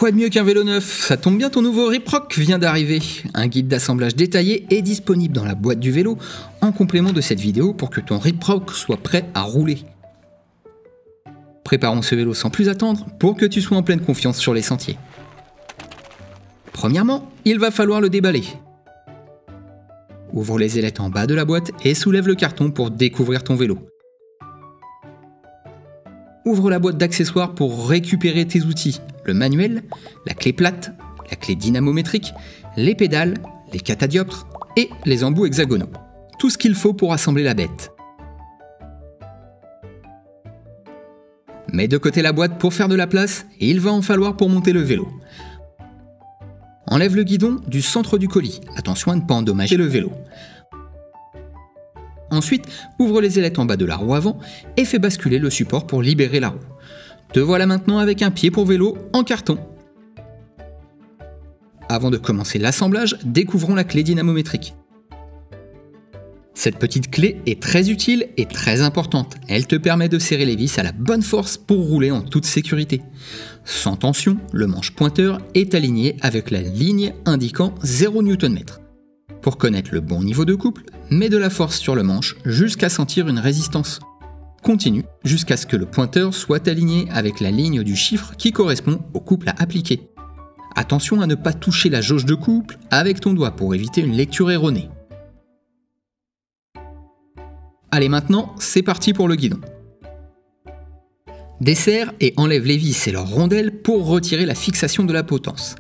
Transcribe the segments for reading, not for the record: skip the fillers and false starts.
Quoi de mieux qu'un vélo neuf? Ça tombe bien, ton nouveau Riproc vient d'arriver. Un guide d'assemblage détaillé est disponible dans la boîte du vélo en complément de cette vidéo pour que ton Riproc soit prêt à rouler. Préparons ce vélo sans plus attendre pour que tu sois en pleine confiance sur les sentiers. Premièrement, il va falloir le déballer. Ouvre les ailettes en bas de la boîte et soulève le carton pour découvrir ton vélo. Ouvre la boîte d'accessoires pour récupérer tes outils, le manuel, la clé plate, la clé dynamométrique, les pédales, les catadioptres et les embouts hexagonaux. Tout ce qu'il faut pour assembler la bête. Mets de côté la boîte pour faire de la place et il va en falloir pour monter le vélo. Enlève le guidon du centre du colis, attention à ne pas endommager le vélo. Ensuite, ouvre les ailettes en bas de la roue avant et fais basculer le support pour libérer la roue. Te voilà maintenant avec un pied pour vélo en carton. Avant de commencer l'assemblage, découvrons la clé dynamométrique. Cette petite clé est très utile et très importante. Elle te permet de serrer les vis à la bonne force pour rouler en toute sécurité. Sans tension, le manche pointeur est aligné avec la ligne indiquant 0 Nm. Pour connaître le bon niveau de couple, mets de la force sur le manche jusqu'à sentir une résistance. Continue jusqu'à ce que le pointeur soit aligné avec la ligne du chiffre qui correspond au couple à appliquer. Attention à ne pas toucher la jauge de couple avec ton doigt pour éviter une lecture erronée. Allez, maintenant, c'est parti pour le guidon. Desserre et enlève les vis et leurs rondelles pour retirer la fixation de la potence.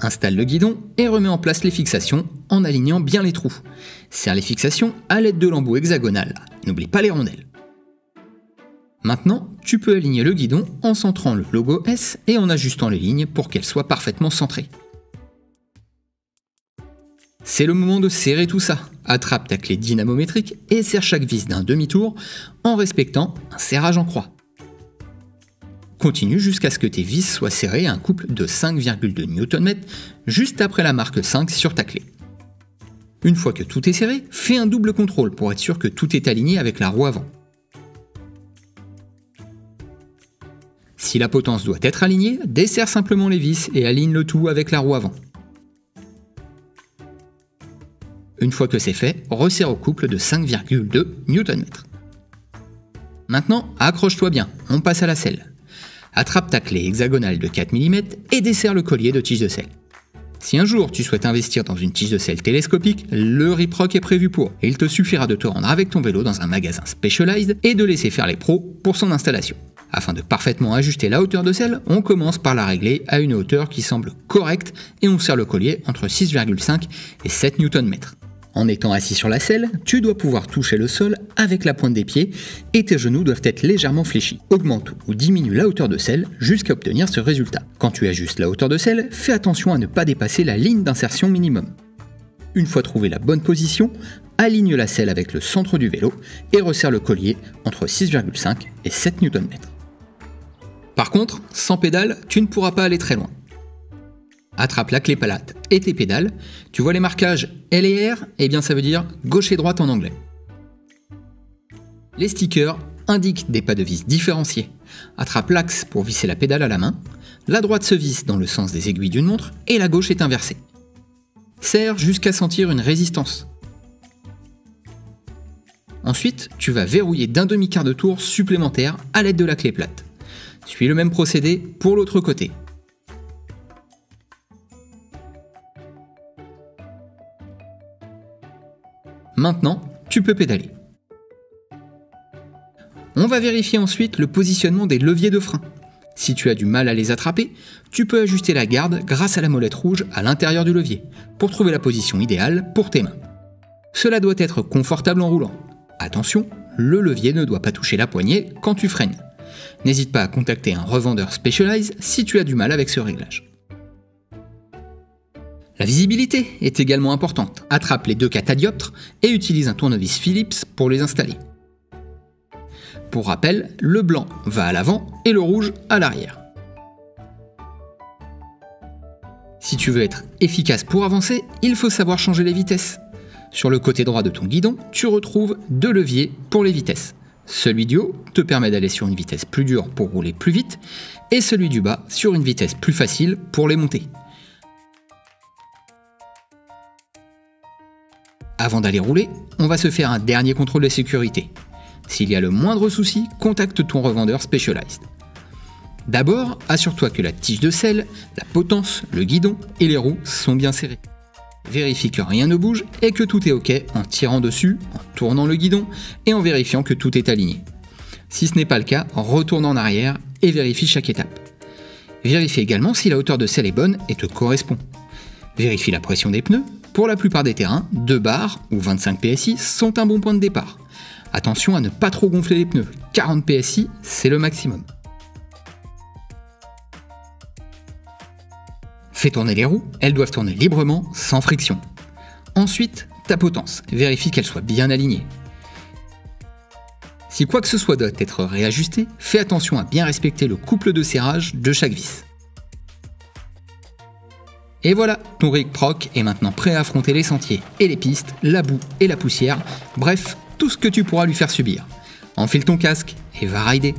Installe le guidon et remets en place les fixations en alignant bien les trous. Serre les fixations à l'aide de l'embout hexagonal. N'oublie pas les rondelles. Maintenant, tu peux aligner le guidon en centrant le logo S et en ajustant les lignes pour qu'elles soient parfaitement centrées. C'est le moment de serrer tout ça. Attrape ta clé dynamométrique et serre chaque vis d'un demi-tour en respectant un serrage en croix. Continue jusqu'à ce que tes vis soient serrées à un couple de 5,2 Nm juste après la marque 5 sur ta clé. Une fois que tout est serré, fais un double contrôle pour être sûr que tout est aligné avec la roue avant. Si la potence doit être alignée, desserre simplement les vis et aligne le tout avec la roue avant. Une fois que c'est fait, resserre au couple de 5,2 Nm. Maintenant, accroche-toi bien, on passe à la selle. Attrape ta clé hexagonale de 4 mm et desserre le collier de tige de selle. Si un jour tu souhaites investir dans une tige de selle télescopique, le Riproc est prévu pour. Il te suffira de te rendre avec ton vélo dans un magasin Specialized et de laisser faire les pros pour son installation. Afin de parfaitement ajuster la hauteur de selle, on commence par la régler à une hauteur qui semble correcte et on serre le collier entre 6,5 et 7 Nm. En étant assis sur la selle, tu dois pouvoir toucher le sol avec la pointe des pieds et tes genoux doivent être légèrement fléchis. Augmente ou diminue la hauteur de selle jusqu'à obtenir ce résultat. Quand tu ajustes la hauteur de selle, fais attention à ne pas dépasser la ligne d'insertion minimum. Une fois trouvé la bonne position, aligne la selle avec le centre du vélo et resserre le collier entre 6,5 et 7 Nm. Par contre, sans pédale, tu ne pourras pas aller très loin. Attrape la clé plate et tes pédales. Tu vois les marquages L et R? Eh bien ça veut dire gauche et droite en anglais. Les stickers indiquent des pas de vis différenciés. Attrape l'axe pour visser la pédale à la main. La droite se visse dans le sens des aiguilles d'une montre et la gauche est inversée. Serre jusqu'à sentir une résistance. Ensuite, tu vas verrouiller d'un demi-quart de tour supplémentaire à l'aide de la clé plate. Suis le même procédé pour l'autre côté. Maintenant, tu peux pédaler. On va vérifier ensuite le positionnement des leviers de frein. Si tu as du mal à les attraper, tu peux ajuster la garde grâce à la molette rouge à l'intérieur du levier, pour trouver la position idéale pour tes mains. Cela doit être confortable en roulant. Attention, le levier ne doit pas toucher la poignée quand tu freines. N'hésite pas à contacter un revendeur Specialized si tu as du mal avec ce réglage. La visibilité est également importante. Attrape les deux catadioptres et utilise un tournevis Phillips pour les installer. Pour rappel, le blanc va à l'avant et le rouge à l'arrière. Si tu veux être efficace pour avancer, il faut savoir changer les vitesses. Sur le côté droit de ton guidon, tu retrouves deux leviers pour les vitesses. Celui du haut te permet d'aller sur une vitesse plus dure pour rouler plus vite, et celui du bas sur une vitesse plus facile pour les monter. Avant d'aller rouler, on va se faire un dernier contrôle de sécurité. S'il y a le moindre souci, contacte ton revendeur Specialized. D'abord, assure-toi que la tige de selle, la potence, le guidon et les roues sont bien serrés. Vérifie que rien ne bouge et que tout est OK en tirant dessus, en tournant le guidon et en vérifiant que tout est aligné. Si ce n'est pas le cas, retourne en arrière et vérifie chaque étape. Vérifie également si la hauteur de selle est bonne et te correspond. Vérifie la pression des pneus. Pour la plupart des terrains, 2 bars ou 25 PSI sont un bon point de départ. Attention à ne pas trop gonfler les pneus, 40 PSI c'est le maximum. Fais tourner les roues, elles doivent tourner librement, sans friction. Ensuite, ta potence, vérifie qu'elle soit bien alignée. Si quoi que ce soit doit être réajusté, fais attention à bien respecter le couple de serrage de chaque vis. Et voilà, ton RigProc est maintenant prêt à affronter les sentiers et les pistes, la boue et la poussière, bref, tout ce que tu pourras lui faire subir. Enfile ton casque et va rider.